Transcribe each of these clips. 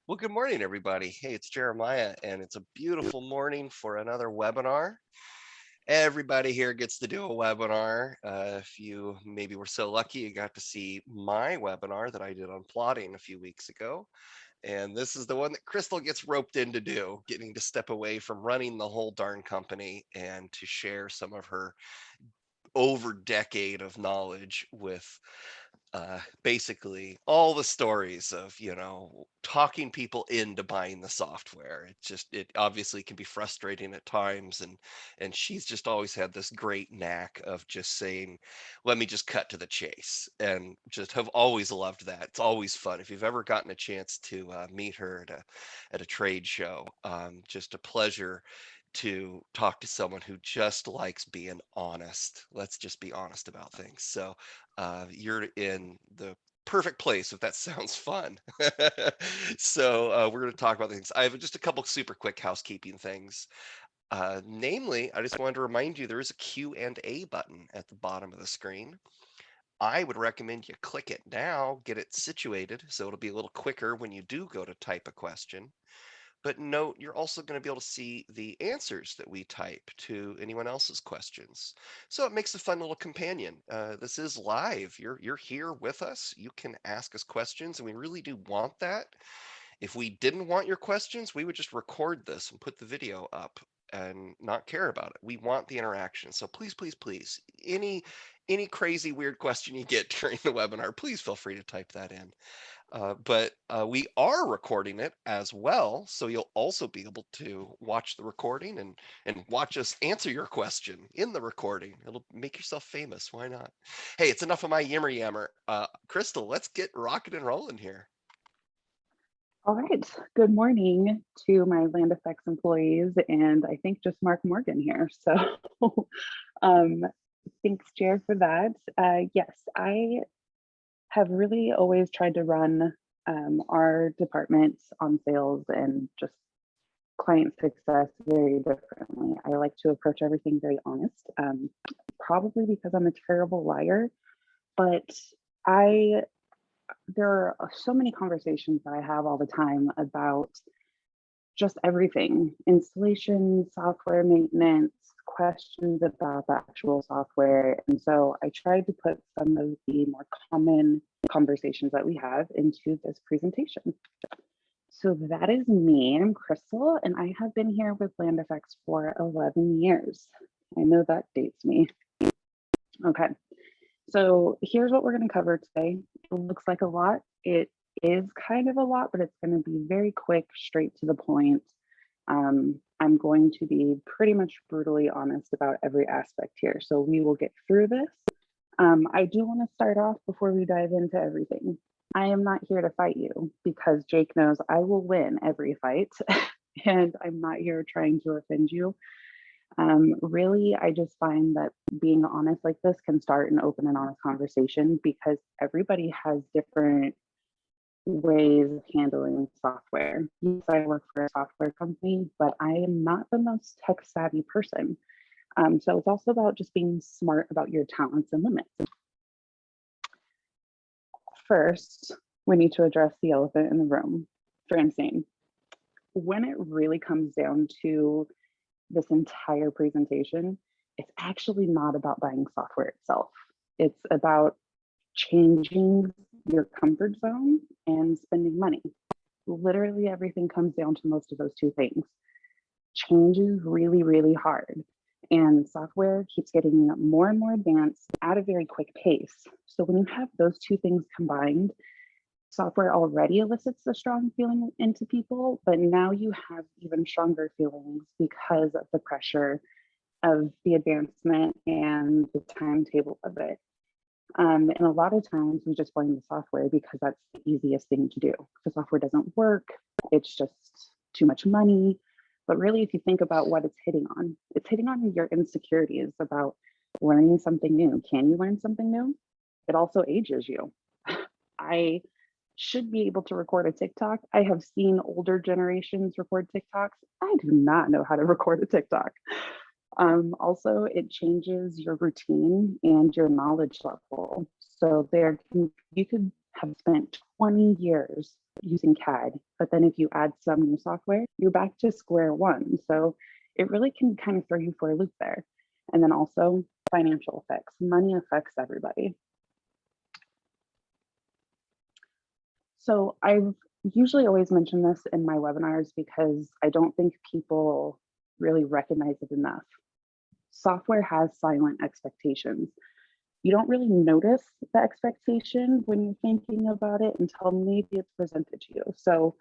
Well, good morning, everybody. Hey, it's Jeremiah, and it's a beautiful morning for another webinar. Everybody here gets to do a webinar. If you maybe were so lucky, you got to see my webinar that I did on plotting a few weeks ago. And this is the one that Crystal gets roped in to do, getting to step away from running the whole darn company and to share some of her over decade of knowledge with basically all the stories of talking people into buying the software. It obviously can be frustrating at times, and she's just always had this great knack of just saying, let me just cut to the chase, and just have always loved that. It's always fun if you've ever gotten a chance to meet her at a trade show. Just a pleasure to talk to someone who just likes being honest. Let's just be honest about things. So you're in the perfect place if that sounds fun. So we're going to talk about things. I have just a couple super quick housekeeping things. Namely, I just wanted to remind you there is a Q&A button at the bottom of the screen. I would recommend you click it now, get it situated so it'll be a little quicker when you do go to type a question. But note, you're also going to be able to see the answers that we type to anyone else's questions. So it makes a fun little companion. This is live. You're here with us. You can ask us questions, and we really do want that. If we didn't want your questions, we would just record this and put the video up and not care about it. We want the interaction. So please, please, please, any crazy weird question you get during the webinar, please feel free to type that in. But we are recording it as well, so you'll also be able to watch the recording and watch us answer your question in the recording. It'll make yourself famous. Why not? Hey, it's enough of my yammer yammer. Crystal, let's get rocking and rolling here. All right. Good morning to my Land Effects employees, and I think just Mark Morgan here. So um, thanks, Jared, for that. Yes, I have really always tried to run our departments on sales and just client success very differently. I like to approach everything very honest, probably because I'm a terrible liar, but I there are so many conversations that I have all the time about just everything: installation, software maintenance, questions about the actual software. And so I tried to put some of the more common conversations that we have into this presentation. So that is me. I'm Crystal, and I have been here with Land Effects for 11 years. I know that dates me. Okay. So here's what we're going to cover today. It looks like a lot. It is kind of a lot, but it's going to be very quick, straight to the point. I'm going to be pretty much brutally honest about every aspect here. So we will get through this. I do want to start off before we dive into everything. I am not here to fight you because Jake knows I will win every fight and I'm not here trying to offend you. Really, I just find that being honest like this can start an open and honest conversation because everybody has different ways of handling software. Yes, I work for a software company, but I am not the most tech savvy person. So it's also about just being smart about your talents and limits. First, we need to address the elephant in the room, Francine. When it really comes down to this entire presentation, it's actually not about buying software itself. It's about changing your comfort zone and spending money. Literally everything comes down to most of those two things. Change is really, really hard, and software keeps getting more and more advanced at a very quick pace. So when you have those two things combined, software already elicits a strong feeling into people, but now you have even stronger feelings because of the pressure of the advancement and the timetable of it. And a lot of times we just blame the software because that's the easiest thing to do. The software doesn't work, it's just too much money. But really, if you think about what it's hitting on your insecurities about learning something new. Can you learn something new? It also ages you. I should be able to record a TikTok. I have seen older generations record TikToks. I do not know how to record a TikTok. Also, it changes your routine and your knowledge level. So you could have spent 20 years using CAD, but then if you add some new software, you're back to square one. So it really can kind of throw you for a loop there. And then also financial effects. Money affects everybody. So I've usually always mention this in my webinars because I don't think people really recognize it enough. Software has silent expectations. You don't really notice the expectation when you're thinking about it until maybe it's presented to you. So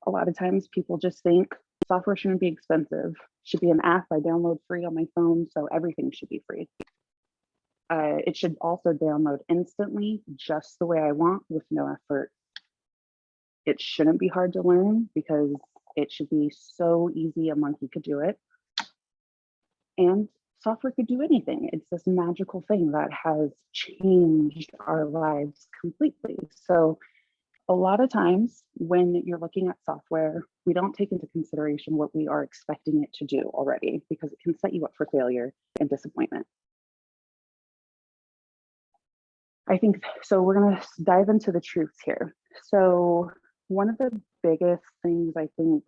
a lot of times people just think software shouldn't be expensive, should be an app I download free on my phone, so everything should be free. It should also download instantly, just the way I want, with no effort. It shouldn't be hard to learn because it should be so easy a monkey could do it. And software could do anything. It's this magical thing that has changed our lives completely. So a lot of times when you're looking at software, we don't take into consideration what we are expecting it to do already, because it can set you up for failure and disappointment. I think, so we're going to dive into the truths here. So one of the biggest things, I think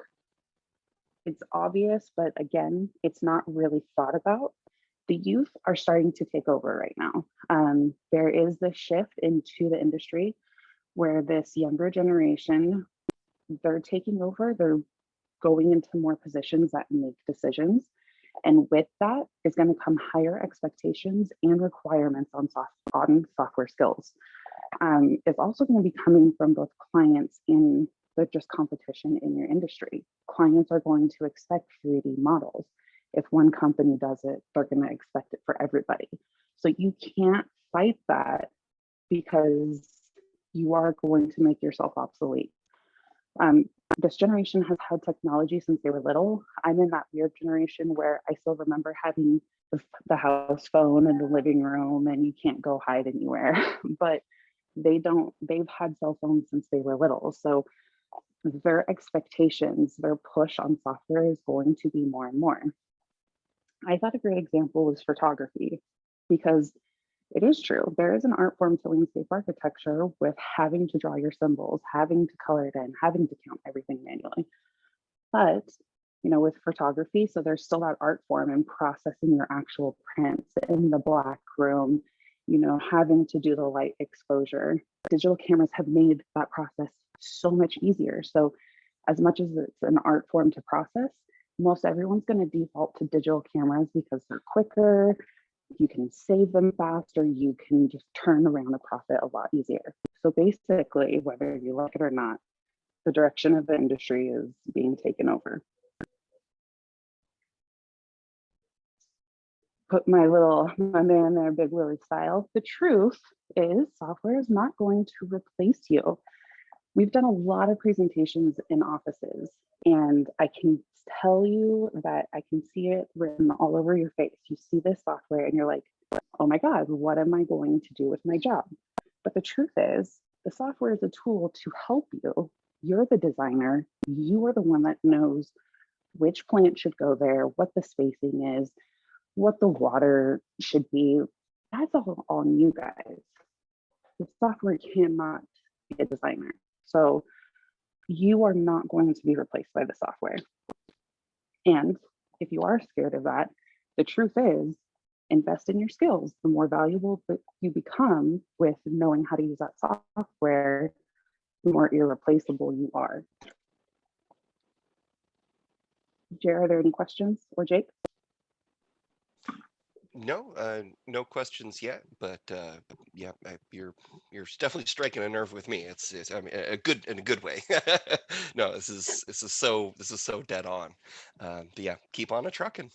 it's obvious, but again, it's not really thought about. The youth are starting to take over right now. There is this shift into the industry where this younger generation, they're taking over, they're going into more positions that make decisions. And with that is going to come higher expectations and requirements on software skills. It's also going to be coming from both clients and the just competition in your industry. Clients are going to expect 3D models. If one company does it, they're going to expect it for everybody. So you can't fight that because you are going to make yourself obsolete. This generation has had technology since they were little. I'm in that weird generation where I still remember having the house phone in the living room and you can't go hide anywhere, but they've had cell phones since they were little. So their expectations, their push on software is going to be more and more. I thought a great example was photography, because it is true. There is an art form to landscape architecture with having to draw your symbols, having to color it in, having to count everything manually. But, with photography, so there's still that art form and processing your actual prints in the black room, having to do the light exposure. Digital cameras have made that process so much easier. So as much as it's an art form to process, most everyone's going to default to digital cameras because they're quicker. You can save them faster. You can just turn around a profit a lot easier. So basically, whether you like it or not, the direction of the industry is being taken over. Put my man there, Big Willie style. The truth is software is not going to replace you. We've done a lot of presentations in offices, and I can tell you that I can see it written all over your face. You see this software and you're like, oh my God, what am I going to do with my job? But the truth is, the software is a tool to help you. You're the designer. You are the one that knows which plant should go there, what the spacing is, what the water should be. That's all on you guys. The software cannot be a designer. So you are not going to be replaced by the software. And if you are scared of that, the truth is, invest in your skills. The more valuable that you become with knowing how to use that software, the more irreplaceable you are. Jared, are there any questions, or Jake? No questions yet, but yeah, you're definitely striking a nerve with me. It's I mean, a good way. No, this is so dead on. But yeah, keep on a trucking.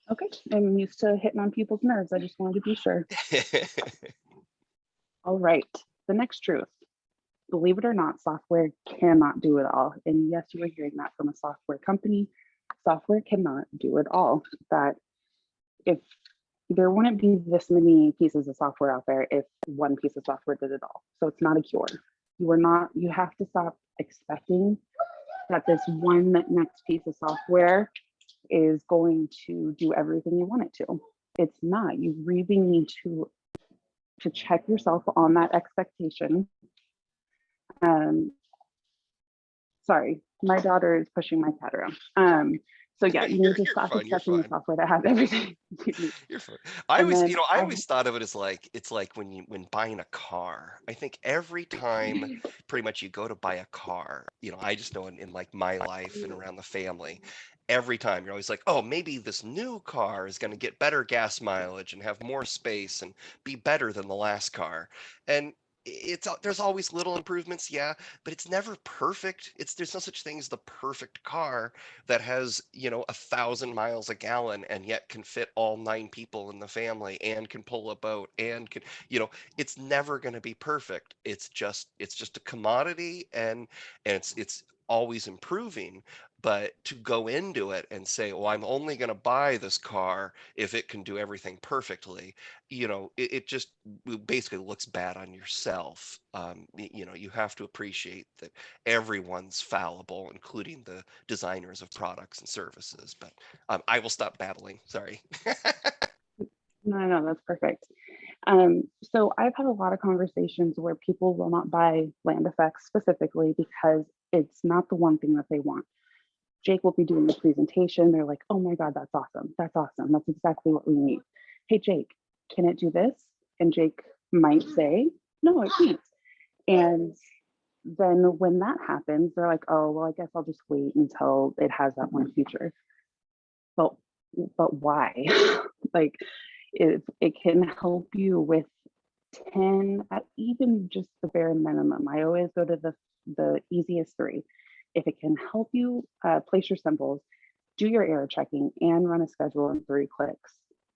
Okay, I'm used to hitting on people's nerves. I just wanted to be sure. All right, the next truth. Believe it or not, software cannot do it all. And yes, you are hearing that from a software company. Software cannot do it all. That if there wouldn't be this many pieces of software out there if one piece of software did it all. So it's not a cure. You have to stop expecting that this one next piece of software is going to do everything you want it to. It's not. You really need to check yourself on that expectation Um, sorry, my daughter is pushing my cat around. So yeah, you need to You're stop fine. You're accepting the fine. software that has everything you need. You're fine. I And always, then I I always thought of it as like it's like when buying a car. I think every time pretty much you go to buy a car, I just know in like my life and around the family, every time you're always like, oh, maybe this new car is going to get better gas mileage and have more space and be better than the last car. And there's always little improvements, yeah, but it's never perfect. There's no such thing as the perfect car that has 1,000 miles a gallon and yet can fit all 9 people in the family and can pull a boat and can it's never going to be perfect. It's just a commodity, and it's always improving. But to go into it and say, well, I'm only going to buy this car if it can do everything perfectly, it just basically looks bad on yourself. You have to appreciate that everyone's fallible, including the designers of products and services. But I will stop babbling. Sorry. no, that's perfect. So I've had a lot of conversations where people will not buy land effects specifically because it's not the one thing that they want. Jake will be doing the presentation. They're like, oh my God, that's awesome. That's awesome. That's exactly what we need. Hey, Jake, can it do this? And Jake might say, no, it can't. And then when that happens, they're like, oh, well, I guess I'll just wait until it has that one feature. But why? Like, if it can help you with 10, even just the bare minimum. I always go to the easiest three. If it can help you place your symbols, do your error checking, and run a schedule in 3 clicks,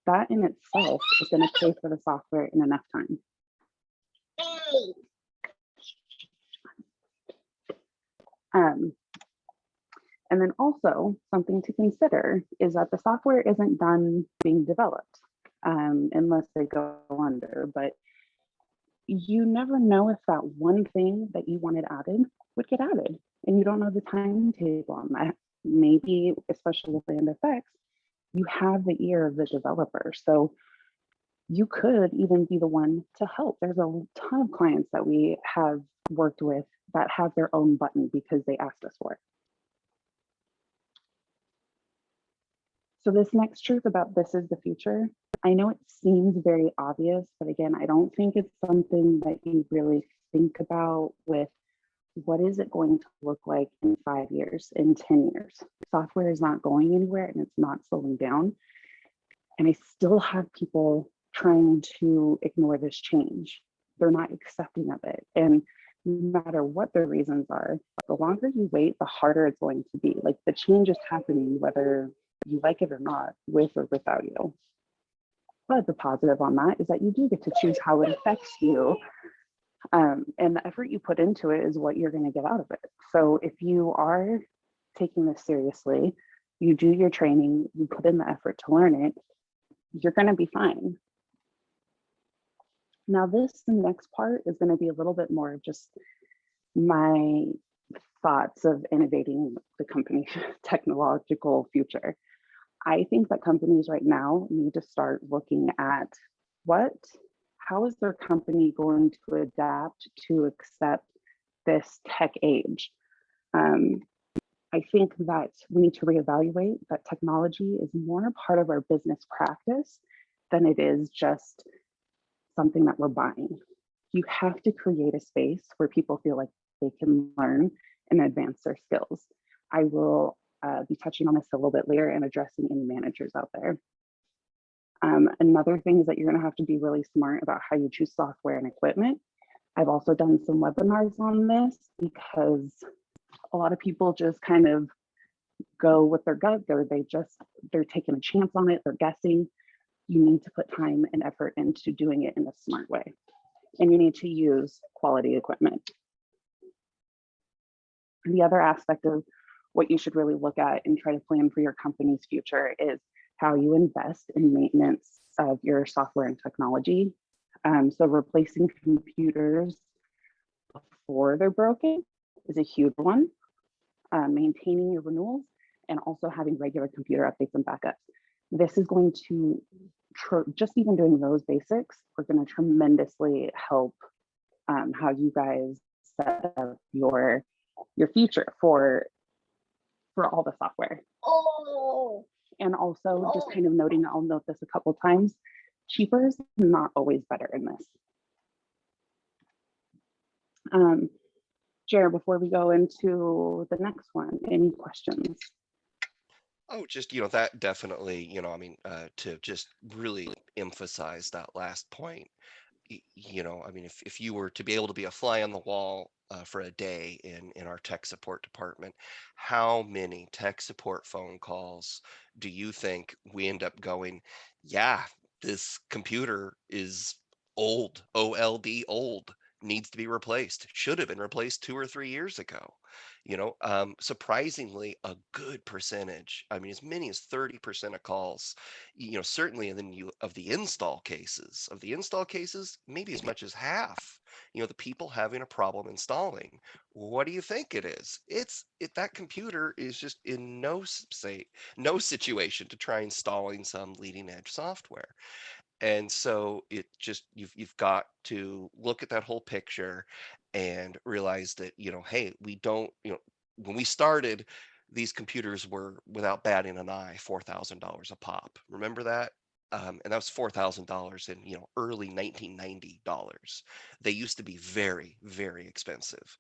that in itself is going to pay for the software in enough time. And then also something to consider is that the software isn't done being developed unless they go under, but you never know if that one thing that you wanted added would get added, and you don't know the timetable on that. Maybe, especially with land effects, you have the ear of the developer, so you could even be the one to help. There's a ton of clients that we have worked with that have their own button because they asked us for it. So this next truth about this is the future, I know it seems very obvious, but again, I don't think it's something that you really think about with what is it going to look like in 5 years, in 10 years. Software is not going anywhere and it's not slowing down. And I still have people trying to ignore this change. They're not accepting of it. And no matter what their reasons are, the longer you wait, the harder it's going to be. Like, the change is happening whether you like it or not, with or without you. But the positive on that is that you do get to choose how it affects you. And the effort you put into it is what you're going to get out of it. So if you are taking this seriously, you do your training, you put in the effort to learn it, you're going to be fine. Now, the next part is going to be a little bit more of just my thoughts of innovating the company's technological future. I think that companies right now need to start looking at how is their company going to adapt to accept this tech age? I think that we need to reevaluate that technology is more a part of our business practice than it is just something that we're buying. You have to create a space where people feel like they can learn and advance their skills. I will be touching on this a little bit later and addressing any managers out there. Another thing is that you're going to have to be really smart about how you choose software and equipment. I've also done some webinars on this because a lot of people just kind of go with their gut. They're taking a chance on it. They're guessing. You need to put time and effort into doing it in a smart way. And you need to use quality equipment. And the other aspect of what you should really look at and try to plan for your company's future is how you invest in maintenance of your software and technology. So replacing computers before they're broken is a huge one. Maintaining your renewals and also having regular computer updates and backups. This is going to, just even doing those basics, are going to tremendously help how you guys set up your future for all the software. Oh, and also just kind of noting, I'll note this a couple times, cheaper is not always better in this. Jared, before we go into the next one, any questions? Oh, just, that definitely, to just really emphasize that last point, if you were to be able to be a fly on the wall for a day in our tech support department, how many tech support phone calls do you think we end up going, yeah, this computer is old, old, needs to be replaced, should have been replaced 2 or 3 years ago. Surprisingly, a good percentage, I mean, as many as 30% of calls, certainly, and then of the install cases, maybe as much as half, the people having a problem installing. What do you think it is? That computer is just in no situation to try installing some leading edge software. And so you've got to look at that whole picture and realize that, hey, we don't, when we started, these computers were, without batting an eye, $4,000 a pop. Remember that? And that was $4,000 in, early 1990 dollars. They used to be very, very expensive.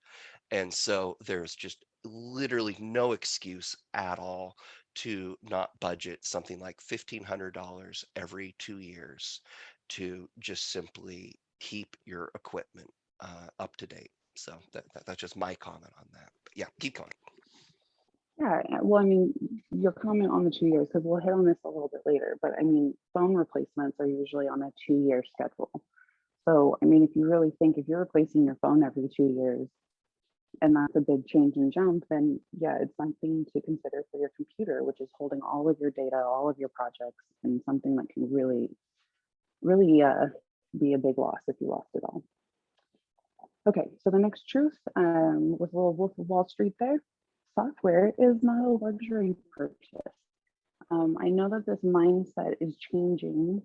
And so there's just literally no excuse at all to not budget something like $1,500 every 2 years to just simply keep your equipment up to date. So that's just my comment on that. But yeah, keep going. Yeah, well, I mean, your comment on the 2 years, because we'll hit on this a little bit later, but I mean, phone replacements are usually on a 2-year schedule. So, I mean, if you really think if you're replacing your phone every 2 years, and that's a big change and jump, then yeah, it's something to consider for your computer, which is holding all of your data, all of your projects, and something that can really, really be a big loss if you lost it all. Okay, so the next truth, with a little Wolf of Wall Street there, software is not a luxury purchase. I know that this mindset is changing.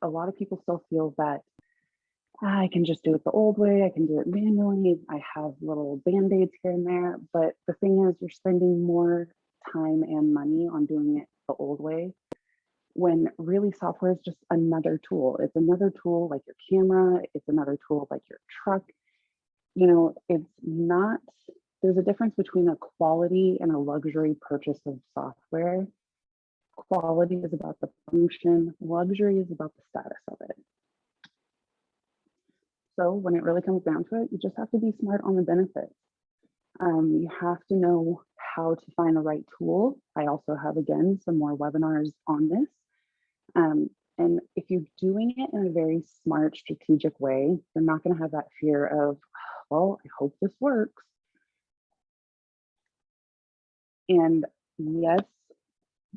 A lot of people still feel that I can just do it the old way. I can do it manually. I have little band-aids here and there. But the thing is, you're spending more time and money on doing it the old way when really software is just another tool. It's another tool like your camera. It's another tool like your truck. It's not, there's a difference between a quality and a luxury purchase of software. Quality is about the function. Luxury is about the status of it. So when it really comes down to it, you just have to be smart on the benefits. You have to know how to find the right tool. I also have, again, some more webinars on this. And if you're doing it in a very smart, strategic way, you're not going to have that fear of, well, I hope this works. And yes,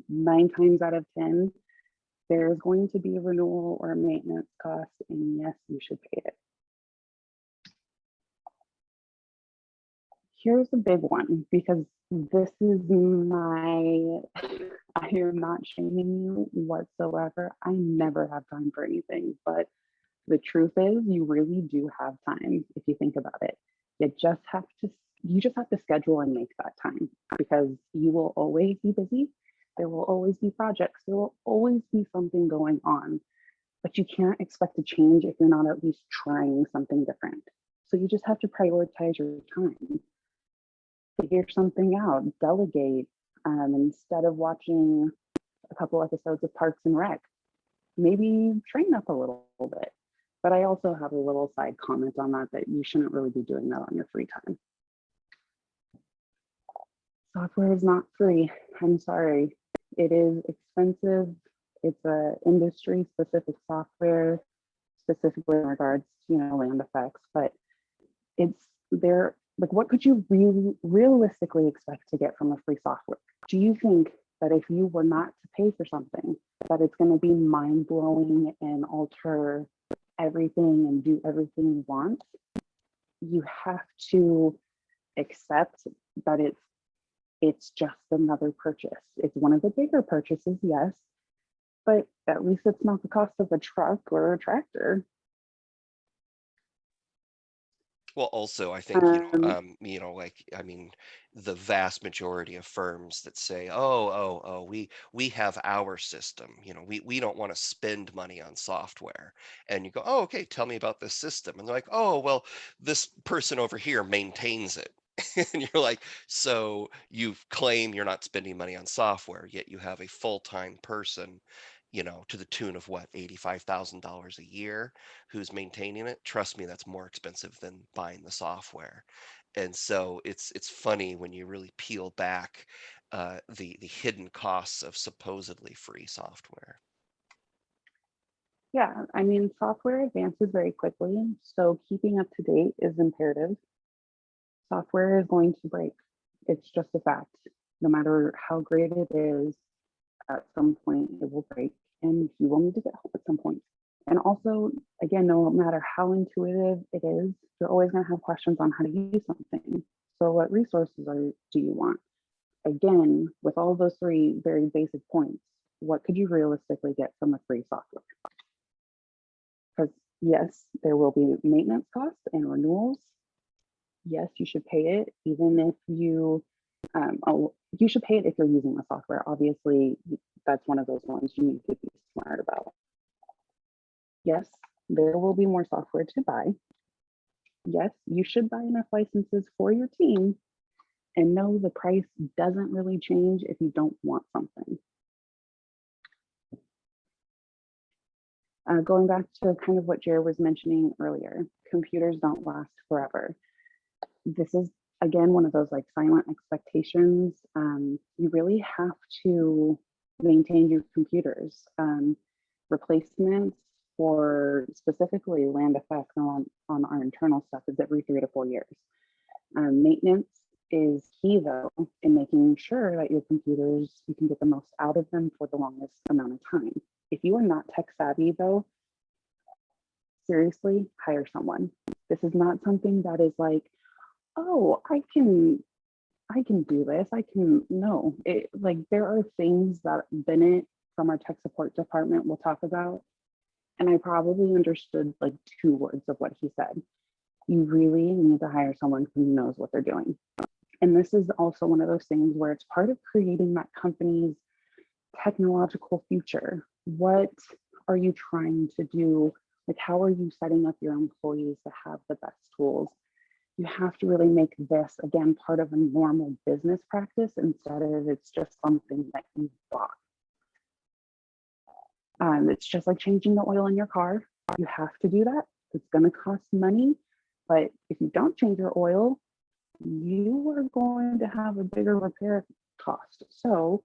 9 times out of 10, there's going to be a renewal or a maintenance cost, and yes, you should pay it. Here's a big one, because this is I am not shaming you whatsoever. I never have time for anything, but the truth is you really do have time if you think about it. You just have to schedule and make that time, because you will always be busy. There will always be projects. There will always be something going on, but you can't expect to change if you're not at least trying something different. So you just have to prioritize your time. Figure something out, delegate. Instead of watching a couple episodes of Parks and Rec, maybe train up a little bit. But I also have a little side comment on that you shouldn't really be doing that on your free time. Software is not free. I'm sorry. It is expensive. It's a industry specific software, specifically in regards to, land effects, but it's there. Like, what could you really realistically expect to get from a free software? Do you think that if you were not to pay for something, that it's going to be mind blowing and alter everything and do everything you want? You have to accept that it's just another purchase. It's one of the bigger purchases, yes, but at least it's not the cost of a truck or a tractor. Well, also, I think, Um, like, I mean, the vast majority of firms that say, oh, we have our system, we don't want to spend money on software. And you go, oh, okay, tell me about this system. And they're like, oh, well, this person over here maintains it. And you're like, so you claim you're not spending money on software, yet you have a full-time person, to the tune of what, $85,000 a year who's maintaining it. Trust me, that's more expensive than buying the software. And so it's funny when you really peel back the hidden costs of supposedly free software. yeah, I mean, software advances very quickly, so keeping up to date is imperative. Software is going to break. It's just a fact. No matter how great it is, at some point it will break and you will need to get help at some point. And also, again, no matter how intuitive it is, you're always going to have questions on how to use something. So, what resources do you want? Again, with all those three very basic points, what could you realistically get from a free software? Because yes, there will be maintenance costs and renewals. Yes, you should pay it, even if you should pay it if you're using the software. Obviously, that's one of those ones you need to be smart about. Yes, there will be more software to buy. Yes, you should buy enough licenses for your team, and no, the price doesn't really change if you don't want something. Going back to kind of what Jared was mentioning earlier, computers don't last forever. This is, again, one of those like silent expectations. You really have to maintain your computers. Replacements for specifically land effects on our internal stuff is every 3 to 4 years. Maintenance is key though in making sure that your computers, you can get the most out of them for the longest amount of time. If you are not tech savvy though, seriously, hire someone. This is not something that is like, oh, I can do this. I can no. It like there are things that Bennett from our tech support department will talk about. And I probably understood like 2 words of what he said. You really need to hire someone who knows what they're doing. And this is also one of those things where it's part of creating that company's technological future. What are you trying to do? Like, how are you setting up your employees to have the best tools? You have to really make this, again, part of a normal business practice instead of it's just something that you bought. It's just like changing the oil in your car. You have to do that. It's going to cost money. But if you don't change your oil, you are going to have a bigger repair cost. So,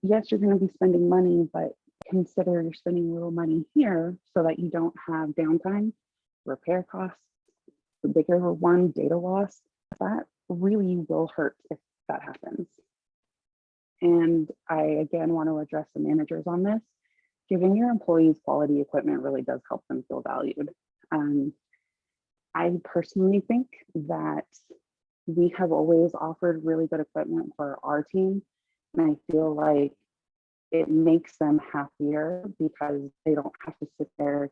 yes, you're going to be spending money, but consider you're spending a little money here so that you don't have downtime, repair costs, the bigger one, data loss. That really will hurt if that happens. And I, again, want to address the managers on this. Giving your employees quality equipment really does help them feel valued. I personally think that we have always offered really good equipment for our team. And I feel like it makes them happier because they don't have to sit there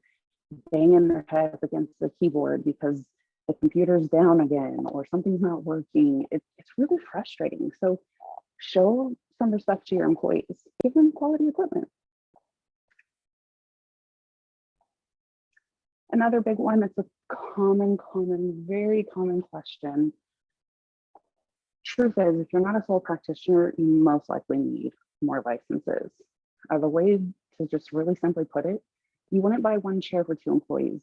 banging their head up against the keyboard because the computer's down again or something's not working. It's really frustrating. So show some respect to your employees. Give them quality equipment. Another big one that's a very common question. Truth is, if you're not a sole practitioner, you most likely need more licenses. The way to just really simply put it, you wouldn't buy one chair for 2 employees,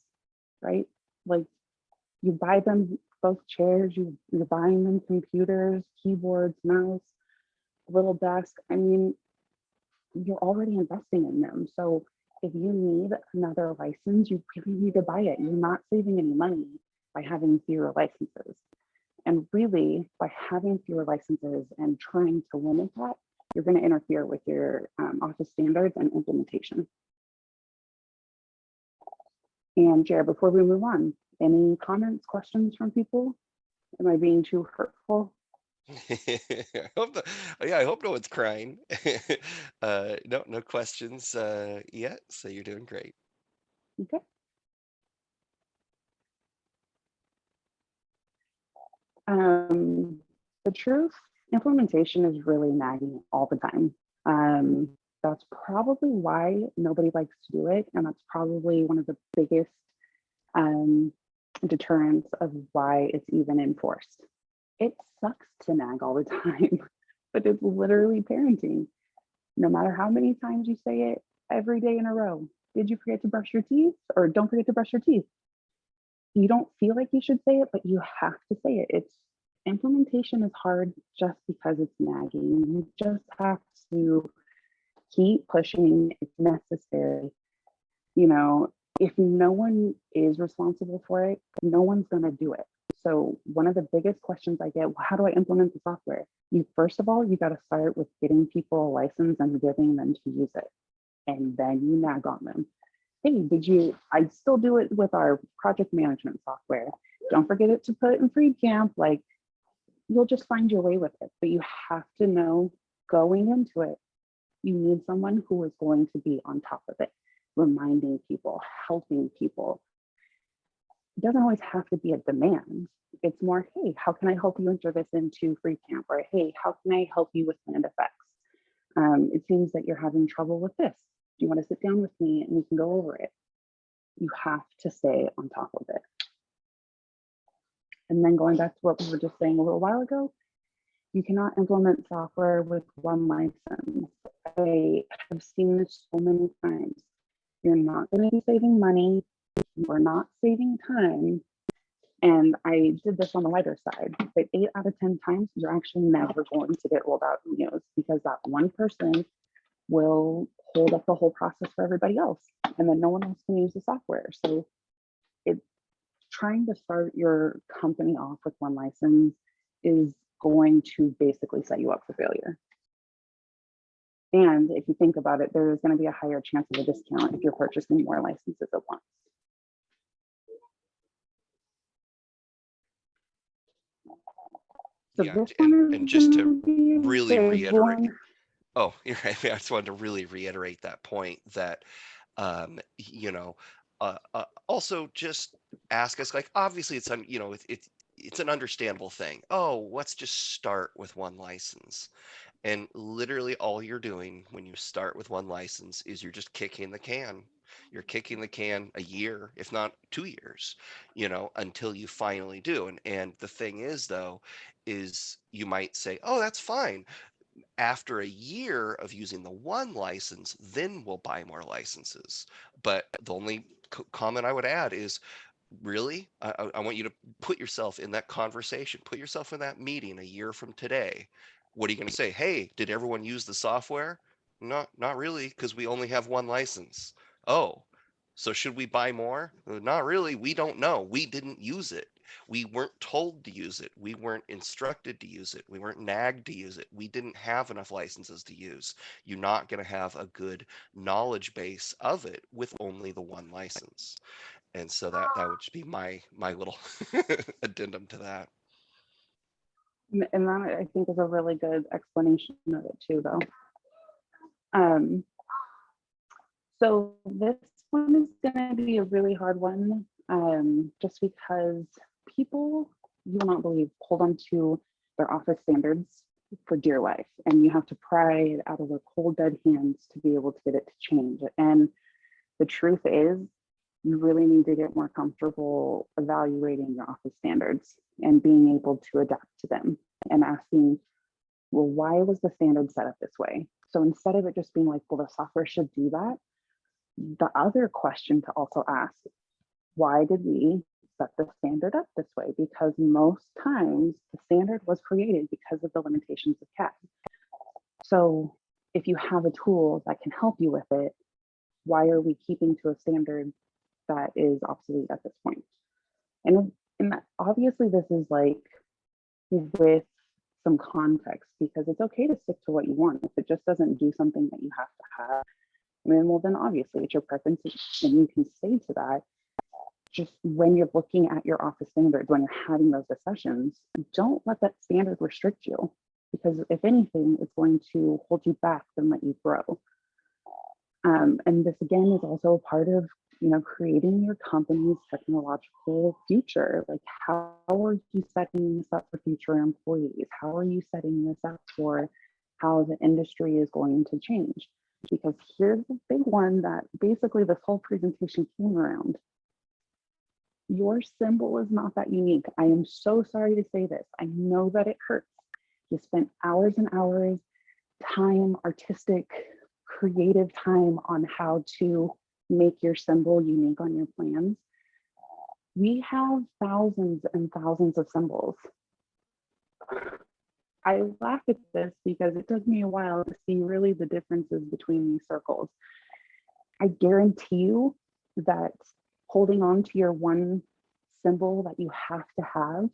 right? Like you buy them both chairs, you're buying them computers, keyboards, mouse, little desk. I mean, you're already investing in them. So if you need another license, you really need to buy it. You're not saving any money by having fewer licenses. And really, by having fewer licenses and trying to limit that, you're going to interfere with your office standards and implementation. And Jared, before we move on, any comments, questions from people? Am I being too hurtful? I hope no one's crying. No questions yet, so you're doing great. Okay. The truth, implementation is really nagging all the time. That's probably why nobody likes to do it. And that's probably one of the biggest deterrents of why it's even enforced. It sucks to nag all the time, but it's literally parenting. No matter how many times you say it every day in a row, did you forget to brush your teeth? Or don't forget to brush your teeth. You don't feel like you should say it, but you have to say it. It's implementation is hard just because it's nagging. You just have to keep pushing. It's necessary. You know, if no one is responsible for it, no one's going to do it. So one of the biggest questions I get, well, how do I implement the software? You first of all, you got to start with getting people a license and giving them to use it. And then you nag on them. Hey, I still do it with our project management software. Don't forget it to put in free camp. Like, you'll just find your way with it. But you have to know going into it, you need someone who is going to be on top of it, reminding people, helping people. It doesn't always have to be a demand. It's more, hey, how can I help you enter this into free camp? Or hey, how can I help you with land effects? It seems that you're having trouble with this. Do you want to sit down with me and we can go over it? You have to stay on top of it. And then going back to what we were just saying a little while ago, you cannot implement software with one license. I have seen this so many times. You're not going to be saving money. You're not saving time. And I did this on the lighter side, but 8 out of 10 times, you're actually never going to get rolled out news because that one person will hold up the whole process for everybody else. And then no one else can use the software. So it's trying to start your company off with one license is going to basically set you up for failure. And if you think about it, there is going to be a higher chance of a discount if you're purchasing more licenses at once. So Yeah, this one and is just going to to be a really big reiterate, one. oh, you're right. I just wanted to really reiterate that point that, you know, also just ask us, like, obviously it's an understandable thing. Oh, let's just start with one license. And literally all you're doing when you start with one license is you're just kicking the can. You're kicking the can a year, if not 2 years, until you finally do. And the thing is, though, is you might say, oh, that's fine. After a year of using the one license, then we'll buy more licenses. But the only comment I would add is, really, I want you to put yourself in that conversation, put yourself in that meeting a year from today. What are you going to say? Hey, did everyone use the software? Not really, because we only have one license. Oh, so should we buy more? Not really. We don't know. We didn't use it. We weren't told to use it. We weren't instructed to use it. We weren't nagged to use it. We didn't have enough licenses to use. You're not going to have a good knowledge base of it with only the one license. And so that would just be my little addendum to that. And that I think is a really good explanation of it too, though. Um, so this one is going to be a really hard one, just because people, you will not believe, hold on to their office standards for dear life, and you have to pry it out of their cold dead hands to be able to get it to change. And the truth is, you really need to get more comfortable evaluating your office standards and being able to adapt to them and asking, well, why was the standard set up this way? So instead of it just being like, well, the software should do that, the other question to also ask, why did we set the standard up this way? Because most times the standard was created because of the limitations of CAD. So if you have a tool that can help you with it, why are we keeping to a standard that is obsolete at this point? And obviously this is like with some context, because it's okay to stick to what you want. If it just doesn't do something that you have to have, I mean, well, then obviously it's your preference and you can stay to that. Just when you're looking at your office standards, when you're having those discussions, don't let that standard restrict you, because if anything, it's going to hold you back than let you grow. And this again is also a part of creating your company's technological future. Like, how are you setting this up for future employees? How are you setting this up for how the industry is going to change? Because here's the big one that basically this whole presentation came around. Your symbol is not that unique. I am so sorry to say this. I know that it hurts. You spent hours and hours, time, artistic, creative time on how to make your symbol unique on your plans. We have thousands and thousands of symbols. I laugh at this because it took me a while to see really the differences between these circles. I guarantee you that holding on to your one symbol that you have to have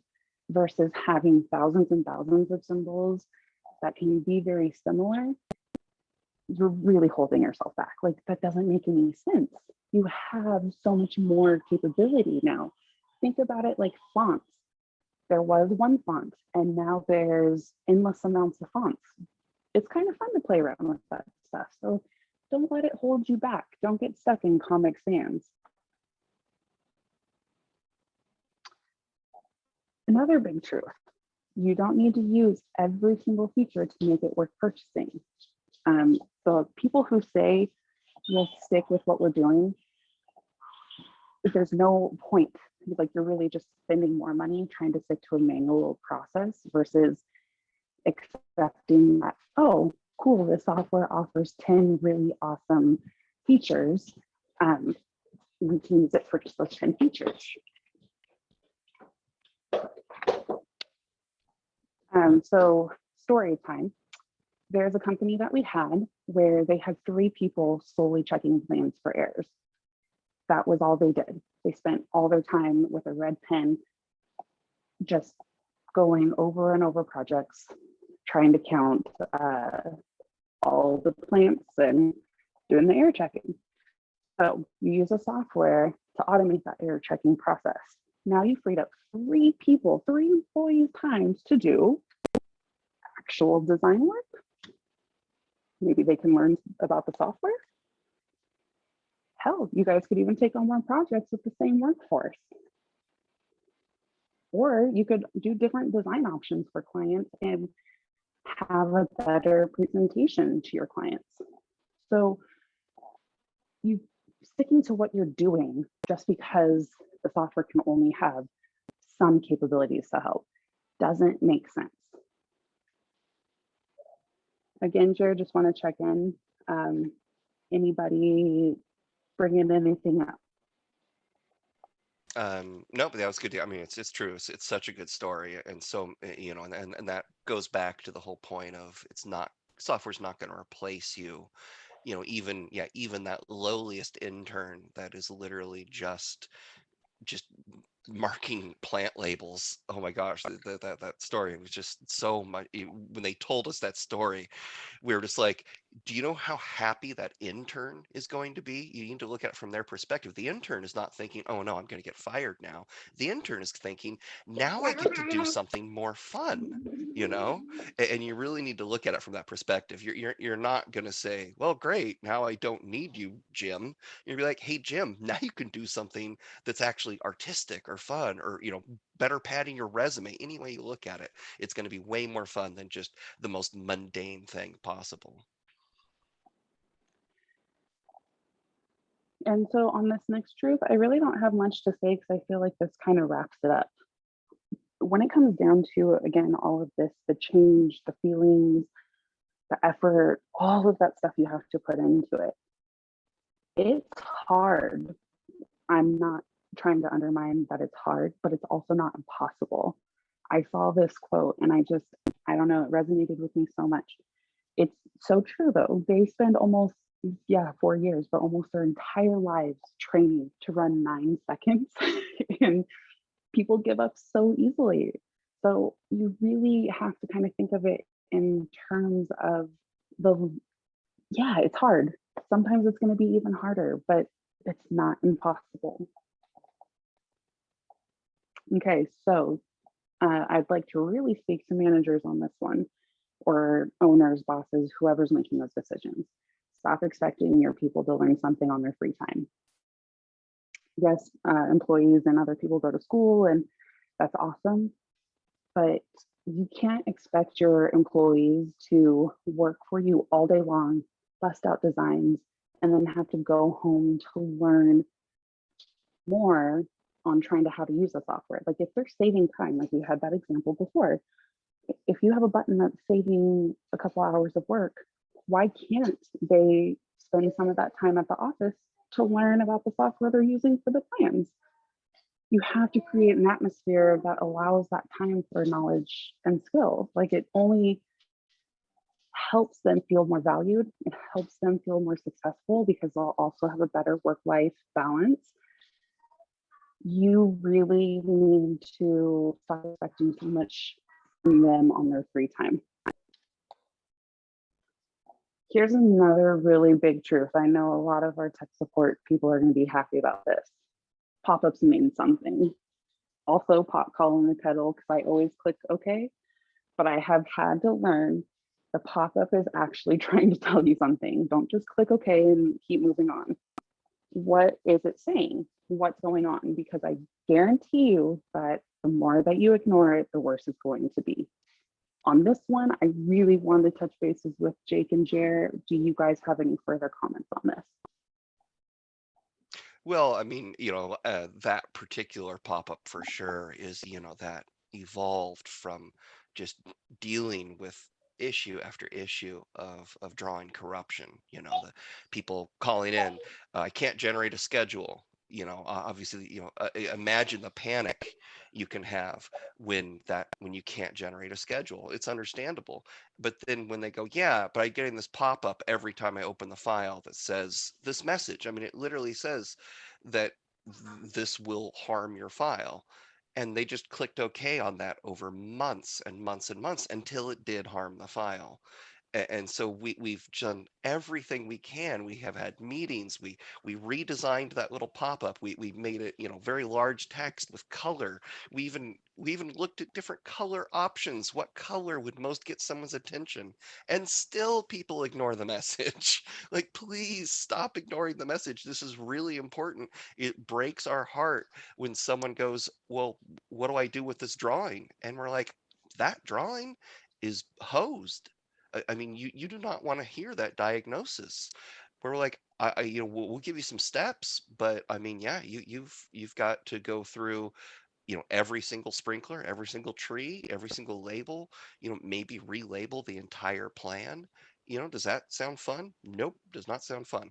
versus having thousands and thousands of symbols that can be very similar, you're really holding yourself back. Like, that doesn't make any sense. You have so much more capability now. Think about it like fonts. There was one font and now there's endless amounts of fonts. It's kind of fun to play around with that stuff. So don't let it hold you back. Don't get stuck in Comic Sans. Another big truth, you don't need to use every single feature to make it worth purchasing. The people who say we'll stick with what we're doing, there's no point. Like, you're really just spending more money trying to stick to a manual process versus accepting that, oh, cool, this software offers 10 really awesome features. We can use it for just those 10 features. So story time. There's a company that we had where they had 3 people solely checking plans for errors. That was all they did. They spent all their time with a red pen, just going over and over projects, trying to count all the plants and doing the error checking. So you use a software to automate that error checking process. Now you freed up 3 people, 3 employees' times to do actual design work. Maybe they can learn about the software. Hell, you guys could even take on more projects with the same workforce. Or you could do different design options for clients and have a better presentation to your clients. So you sticking to what you're doing just because the software can only have some capabilities to help doesn't make sense. Again, Jared, just want to check in. Anybody bringing anything up? No, but that was good. I mean, it's true. It's such a good story, and so and that goes back to the whole point of software's not going to replace you. Even that lowliest intern that is literally just marking plant labels. Oh my gosh, that story was just so much. When they told us that story, we were just like, do you know how happy that intern is going to be? You need to look at it from their perspective. The intern is not thinking, oh no, I'm going to get fired now. The intern is thinking, now I get to do something more fun, you know? And you really need to look at it from that perspective. You're not going to say, well, great, now I don't need you, Jim. You'll be like, hey, Jim, now you can do something that's actually artistic or fun or, better padding your resume. Any way you look at it, it's going to be way more fun than just the most mundane thing possible. And so on this next truth, I really don't have much to say because I feel like this kind of wraps it up. When it comes down to, again, all of this, the change, the feelings, the effort, all of that stuff you have to put into it, it's hard. I'm not trying to undermine that it's hard, but it's also not impossible. I saw this quote and I don't know, it resonated with me so much. It's so true though. They spend almost, 4 years, but almost their entire lives training to run 9 seconds and people give up so easily. So you really have to kind of think of it in terms of it's hard. Sometimes it's going to be even harder, but it's not impossible. Okay, so I'd like to really speak to managers on this one, or owners, bosses, whoever's making those decisions. Stop expecting your people to learn something on their free time. Yes, employees and other people go to school, and that's awesome. But you can't expect your employees to work for you all day long, bust out designs, and then have to go home to learn more on trying to how to use the software. Like if they're saving time, like we had that example before, if you have a button that's saving a couple hours of work, why can't they spend some of that time at the office to learn about the software they're using for the plans? You have to create an atmosphere that allows that time for knowledge and skill. Like it only helps them feel more valued. It helps them feel more successful because they'll also have a better work-life balance. You really need to stop expecting too much from them on their free time. Here's another really big truth. I know a lot of our tech support people are going to be happy about this. Pop-ups mean something. Also, pot calling the kettle because I always click OK, but I have had to learn the pop-up is actually trying to tell you something. Don't just click OK and keep moving on. What is it saying? What's going on? Because I guarantee you that the more that you ignore it, the worse it's going to be. On this one, I really wanted to touch bases with Jake and Jer. Do you guys have any further comments on this? Well, I mean, that particular pop-up for sure is, that evolved from just dealing with issue after issue of drawing corruption. The people calling in, I can't generate a schedule. Obviously, imagine the panic you can have when you can't generate a schedule. It's understandable. But then when they go, yeah, but I'm getting this pop-up every time I open the file that says this message. I mean, it literally says that this will harm your file. And they just clicked OK on that over months and months and months until it did harm the file. And so we've done everything we can. We have had meetings. We redesigned that little pop-up. We made it, very large text with color. We even looked at different color options. What color would most get someone's attention? And still people ignore the message. Like, please stop ignoring the message. This is really important. It breaks our heart when someone goes, well, what do I do with this drawing? And we're like, that drawing is hosed. I mean, you do not want to hear that diagnosis. We're like, we'll give you some steps, but I mean, yeah, you've got to go through, every single sprinkler, every single tree, every single label, maybe relabel the entire plan. Does that sound fun? Nope, does not sound fun.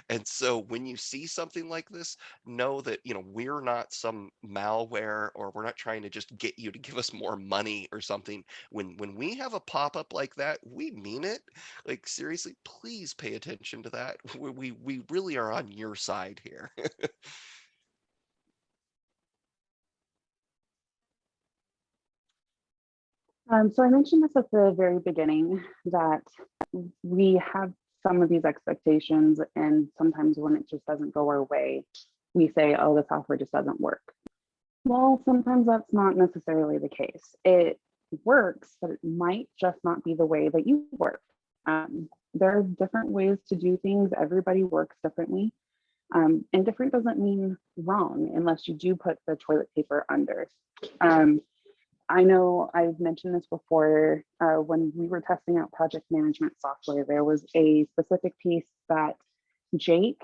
And so when you see something like this, know that, we're not some malware, or we're not trying to just get you to give us more money or something. When we have a pop-up like that, we mean it. Like, seriously, please pay attention to that. We really are on your side here. So I mentioned this at the very beginning that we have some of these expectations, and sometimes when it just doesn't go our way, we say, oh, the software just doesn't work. Well, sometimes that's not necessarily the case. It works, but it might just not be the way that you work. There are different ways to do things. Everybody works differently. And different doesn't mean wrong unless you do put the toilet paper under. I know I've mentioned this before. When we were testing out project management software, there was a specific piece that Jake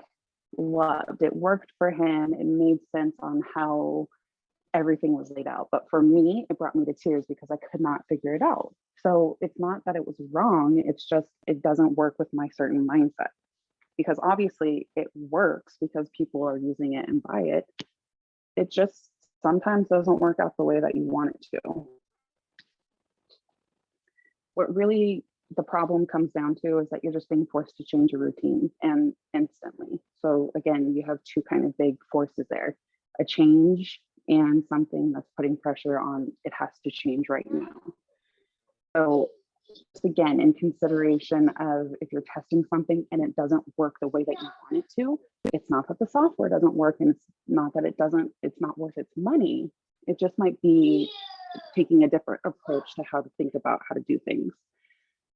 loved. It worked for him. It made sense on how everything was laid out. But for me, it brought me to tears because I could not figure it out. So it's not that it was wrong. It's just, it doesn't work with my certain mindset, because obviously it works because people are using it and buy it. It just sometimes doesn't work out the way that you want it to. What really the problem comes down to is that you're just being forced to change your routine, and instantly. So again, you have two kind of big forces there, a change and something that's putting pressure on it has to change right now. So just again, in consideration of if you're testing something and it doesn't work the way that you want it to, it's not that the software doesn't work, and it's not that it's not worth its money. It just might be taking a different approach to how to think about how to do things.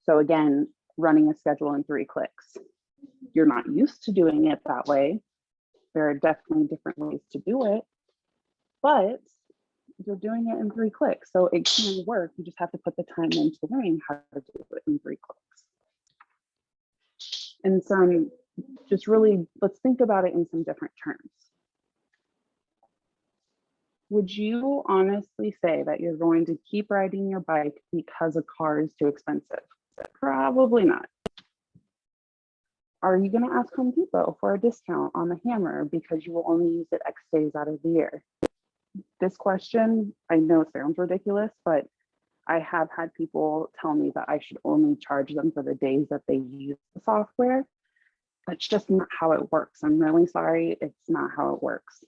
So again, running a schedule in 3 clicks. You're not used to doing it that way. There are definitely different ways to do it, but you're doing it in 3 clicks. So it can work. You just have to put the time into learning how to do it in 3 clicks. And some, just really, let's think about it in some different terms. Would you honestly say that you're going to keep riding your bike because a car is too expensive? Probably not. Are you going to ask Home Depot for a discount on the hammer because you will only use it X days out of the year? This question, I know it sounds ridiculous, but I have had people tell me that I should only charge them for the days that they use the software. That's just not how it works. I'm really sorry. It's not how it works.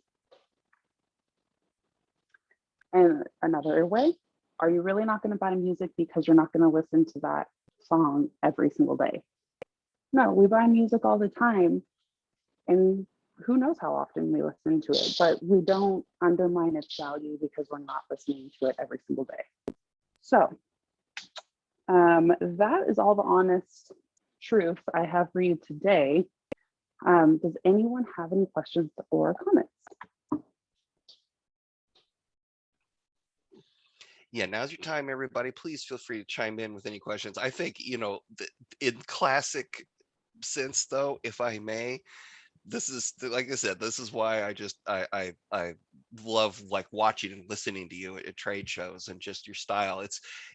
And another way, are you really not going to buy music because you're not going to listen to that song every single day? No, we buy music all the time, and who knows how often we listen to it, but we don't undermine its value because we're not listening to it every single day. So that is all the honest truth I have for you today. Does anyone have any questions or comments? Yeah, now's your time, everybody. Please feel free to chime in with any questions. I think, in classic sense, though, if I may, this is, like I said, this is why I love like watching and listening to you at trade shows, and just your style.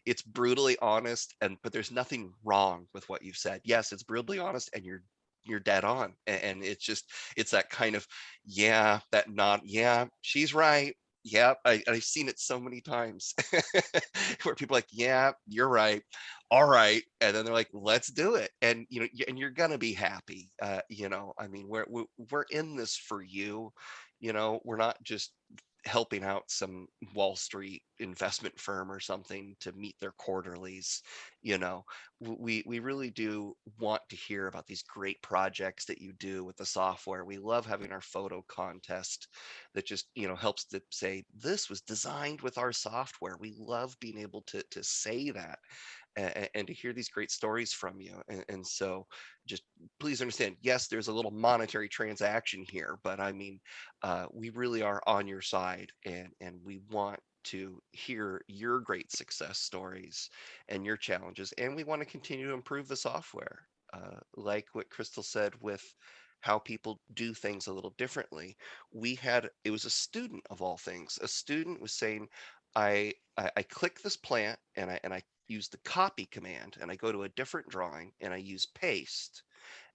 It's brutally honest, but there's nothing wrong with what you've said. Yes, it's brutally honest, and you're dead on. And it's that kind of, yeah, that nod, yeah, she's right. Yeah, I've seen it so many times where people are like, yeah, you're right. All right. And then they're like, let's do it. And, and you're going to be happy. I mean, we're in this for you. We're not just helping out some Wall Street investment firm or something to meet their quarterlies. You know, we really do want to hear about these great projects that you do with the software. We love having our photo contest that just, helps to say this was designed with our software. We love being able to say that, and to hear these great stories from you. And so just please understand, yes, there's a little monetary transaction here, but I mean, we really are on your side, and we want to hear your great success stories and your challenges, and we want to continue to improve the software, like what Crystal said with how people do things a little differently. It was a student, of all things, a student was saying, I click this plant, and I use the copy command, and I go to a different drawing and I use paste,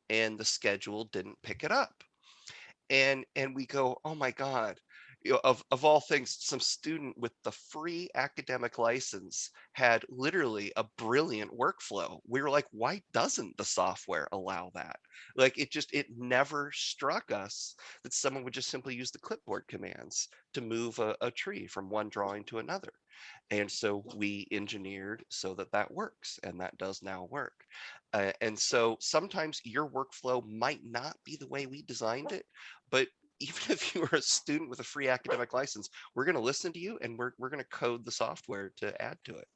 and the schedule didn't pick it up. And we go, oh my God, of all things, some student with the free academic license had literally a brilliant workflow. We were like, why doesn't the software allow that? Like, it never struck us that someone would just simply use the clipboard commands to move a tree from one drawing to another. And so we engineered so that that works, and that does now work. And so sometimes your workflow might not be the way we designed it, but even if you are a student with a free academic license, we're going to listen to you, and we're going to code the software to add to it.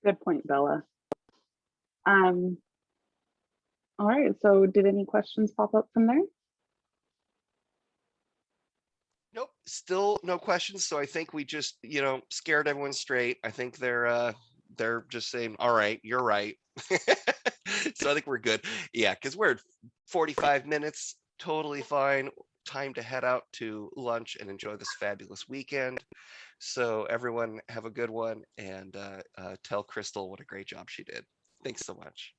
Good point, Bella. All right, so did any questions pop up from there? Nope, still no questions. So I think we just, scared everyone straight. I think they're just saying, all right, you're right. So I think we're good. Yeah, because we're at 45 minutes, totally fine. Time to head out to lunch and enjoy this fabulous weekend. So everyone have a good one, and tell Crystal what a great job she did. Thanks so much.